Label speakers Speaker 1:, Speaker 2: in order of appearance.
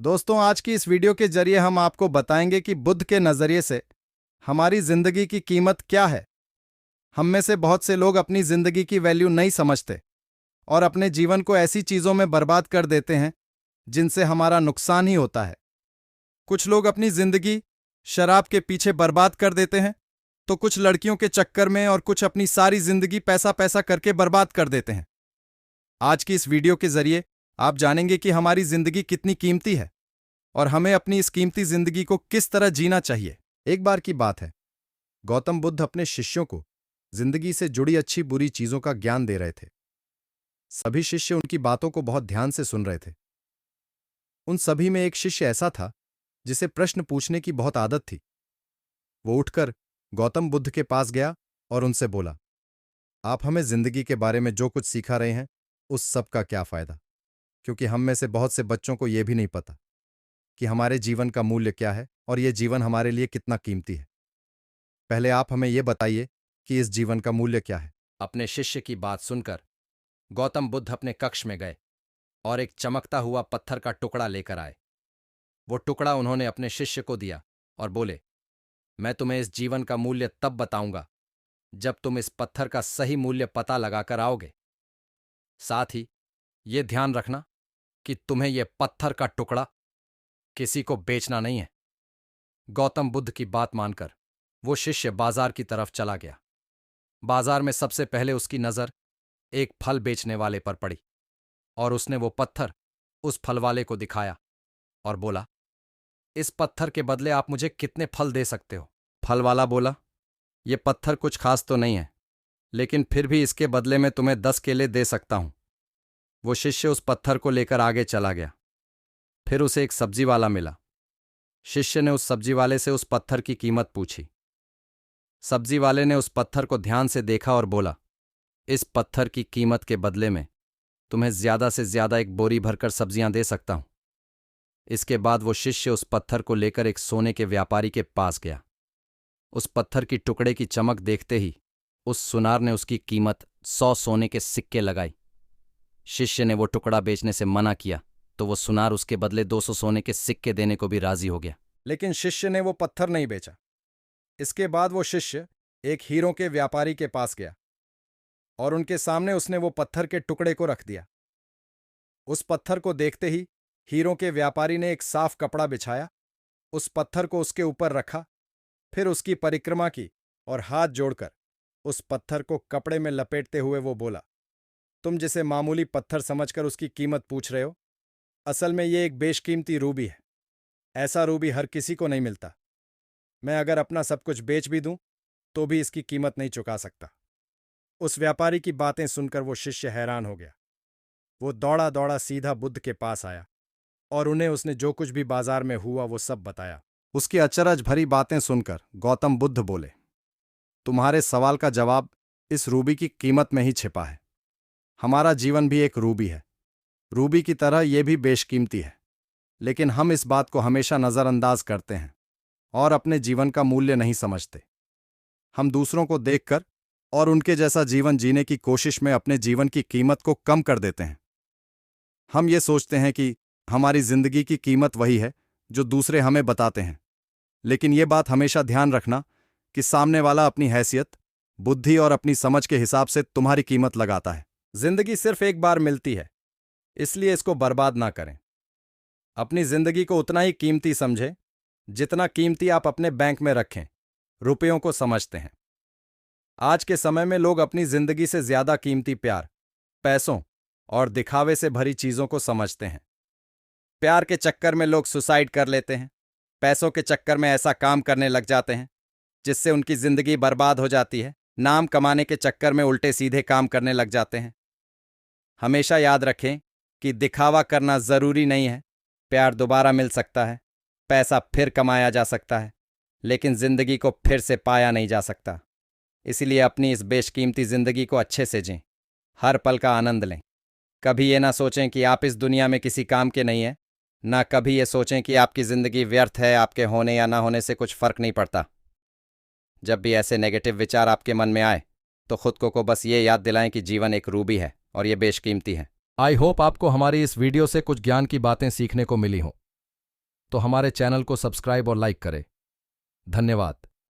Speaker 1: दोस्तों, आज की इस वीडियो के जरिए हम आपको बताएंगे कि बुद्ध के नज़रिए से हमारी जिंदगी की कीमत क्या है। हम में से बहुत से लोग अपनी जिंदगी की वैल्यू नहीं समझते और अपने जीवन को ऐसी चीज़ों में बर्बाद कर देते हैं जिनसे हमारा नुकसान ही होता है। कुछ लोग अपनी जिंदगी शराब के पीछे बर्बाद कर देते हैं, तो कुछ लड़कियों के चक्कर में और कुछ अपनी सारी जिंदगी पैसा पैसा करके बर्बाद कर देते हैं। आज की इस वीडियो के जरिए आप जानेंगे कि हमारी जिंदगी कितनी कीमती है और हमें अपनी इस कीमती जिंदगी को किस तरह जीना चाहिए। एक बार की बात है, गौतम बुद्ध अपने शिष्यों को जिंदगी से जुड़ी अच्छी बुरी चीजों का ज्ञान दे रहे थे। सभी शिष्य उनकी बातों को बहुत ध्यान से सुन रहे थे। उन सभी में एक शिष्य ऐसा था जिसे प्रश्न पूछने की बहुत आदत थी। वो उठकर गौतम बुद्ध के पास गया और उनसे बोला, आप हमें जिंदगी के बारे में जो कुछ सिखा रहे हैं उस सब का क्या फायदा, क्योंकि हम में से बहुत से बच्चों को यह भी नहीं पता कि हमारे जीवन का मूल्य क्या है और यह जीवन हमारे लिए कितना कीमती है। पहले आप हमें यह बताइए कि इस जीवन का मूल्य क्या है।
Speaker 2: अपने शिष्य की बात सुनकर गौतम बुद्ध अपने कक्ष में गए और एक चमकता हुआ पत्थर का टुकड़ा लेकर आए। वो टुकड़ा उन्होंने अपने शिष्य को दिया और बोले, मैं तुम्हें इस जीवन का मूल्य तब बताऊंगा जब तुम इस पत्थर का सही मूल्य पता लगाकर आओगे। साथ ही ये ध्यान रखना कि तुम्हें यह पत्थर का टुकड़ा किसी को बेचना नहीं है। गौतम बुद्ध की बात मानकर वो शिष्य बाजार की तरफ चला गया। बाजार में सबसे पहले उसकी नजर एक फल बेचने वाले पर पड़ी और उसने वो पत्थर उस फल वाले को दिखाया और बोला, इस पत्थर के बदले आप मुझे कितने फल दे सकते हो? फल वाला बोला, ये पत्थर कुछ खास तो नहीं है, लेकिन फिर भी इसके बदले में तुम्हें 10 केले दे सकता हूं। वो शिष्य उस पत्थर को लेकर आगे चला गया। फिर उसे एक सब्जी वाला मिला। शिष्य ने उस सब्जी वाले से उस पत्थर की कीमत पूछी। सब्जी वाले ने उस पत्थर को ध्यान से देखा और बोला, इस पत्थर की कीमत के बदले में तुम्हें ज्यादा से ज्यादा एक बोरी भरकर सब्जियां दे सकता हूं। इसके बाद वो शिष्य उस पत्थर को लेकर एक सोने के व्यापारी के पास गया। उस पत्थर की टुकड़े की चमक देखते ही उस सुनार ने उसकी कीमत 100 सोने के सिक्के लगाई। शिष्य ने वो टुकड़ा बेचने से मना किया तो वो सुनार उसके बदले 200 सोने के सिक्के देने को भी राजी हो गया।
Speaker 1: लेकिन शिष्य ने वो पत्थर नहीं बेचा। इसके बाद वो शिष्य एक हीरों के व्यापारी के पास गया और उनके सामने उसने वो पत्थर के टुकड़े को रख दिया। उस पत्थर को देखते ही हीरों के व्यापारी ने एक साफ कपड़ा बिछाया, उस पत्थर को उसके ऊपर रखा, फिर उसकी परिक्रमा की और हाथ जोड़कर उस पत्थर को कपड़े में लपेटते हुए वो बोला, तुम जिसे मामूली पत्थर समझकर उसकी कीमत पूछ रहे हो, असल में ये एक बेशकीमती रूबी है। ऐसा रूबी हर किसी को नहीं मिलता। मैं अगर अपना सब कुछ बेच भी दूं तो भी इसकी कीमत नहीं चुका सकता। उस व्यापारी की बातें सुनकर वो शिष्य हैरान हो गया। वो दौड़ा दौड़ा सीधा बुद्ध के पास आया और उन्हें उसने जो कुछ भी बाजार में हुआ वो सब बताया। उसकी अचरज भरी बातें सुनकर गौतम बुद्ध बोले, तुम्हारे सवाल का जवाब इस रूबी की कीमत में ही छिपा है। हमारा जीवन भी एक रूबी है। रूबी की तरह यह भी बेशकीमती है, लेकिन हम इस बात को हमेशा नजरअंदाज करते हैं और अपने जीवन का मूल्य नहीं समझते। हम दूसरों को देखकर और उनके जैसा जीवन जीने की कोशिश में अपने जीवन की कीमत को कम कर देते हैं। हम ये सोचते हैं कि हमारी जिंदगी की कीमत वही है जो दूसरे हमें बताते हैं, लेकिन ये बात हमेशा ध्यान रखना कि सामने वाला अपनी हैसियत, बुद्धि और अपनी समझ के हिसाब से तुम्हारी कीमत लगाता है। जिंदगी सिर्फ एक बार मिलती है, इसलिए इसको बर्बाद ना करें। अपनी जिंदगी को उतना ही कीमती समझें जितना कीमती आप अपने बैंक में रखें रुपयों को समझते हैं। आज के समय में लोग अपनी जिंदगी से ज्यादा कीमती प्यार, पैसों और दिखावे से भरी चीजों को समझते हैं। प्यार के चक्कर में लोग सुसाइड कर लेते हैं। पैसों के चक्कर में ऐसा काम करने लग जाते हैं जिससे उनकी जिंदगी बर्बाद हो जाती है। नाम कमाने के चक्कर में उल्टे सीधे काम करने लग जाते हैं। हमेशा याद रखें कि दिखावा करना जरूरी नहीं है। प्यार दोबारा मिल सकता है, पैसा फिर कमाया जा सकता है, लेकिन जिंदगी को फिर से पाया नहीं जा सकता। इसलिए अपनी इस बेशकीमती जिंदगी को अच्छे से जीं, हर पल का आनंद लें। कभी ये ना सोचें कि आप इस दुनिया में किसी काम के नहीं हैं, ना कभी ये सोचें कि आपकी जिंदगी व्यर्थ है, आपके होने या ना होने से कुछ फर्क नहीं पड़ता। जब भी ऐसे नेगेटिव विचार आपके मन में आए तो खुद को बस ये याद दिलाएं कि जीवन एक रूबी है और ये बेशकीमती है।
Speaker 2: आई होप आपको हमारी इस वीडियो से कुछ ज्ञान की बातें सीखने को मिली हों। तो हमारे चैनल को सब्सक्राइब और लाइक करें। धन्यवाद।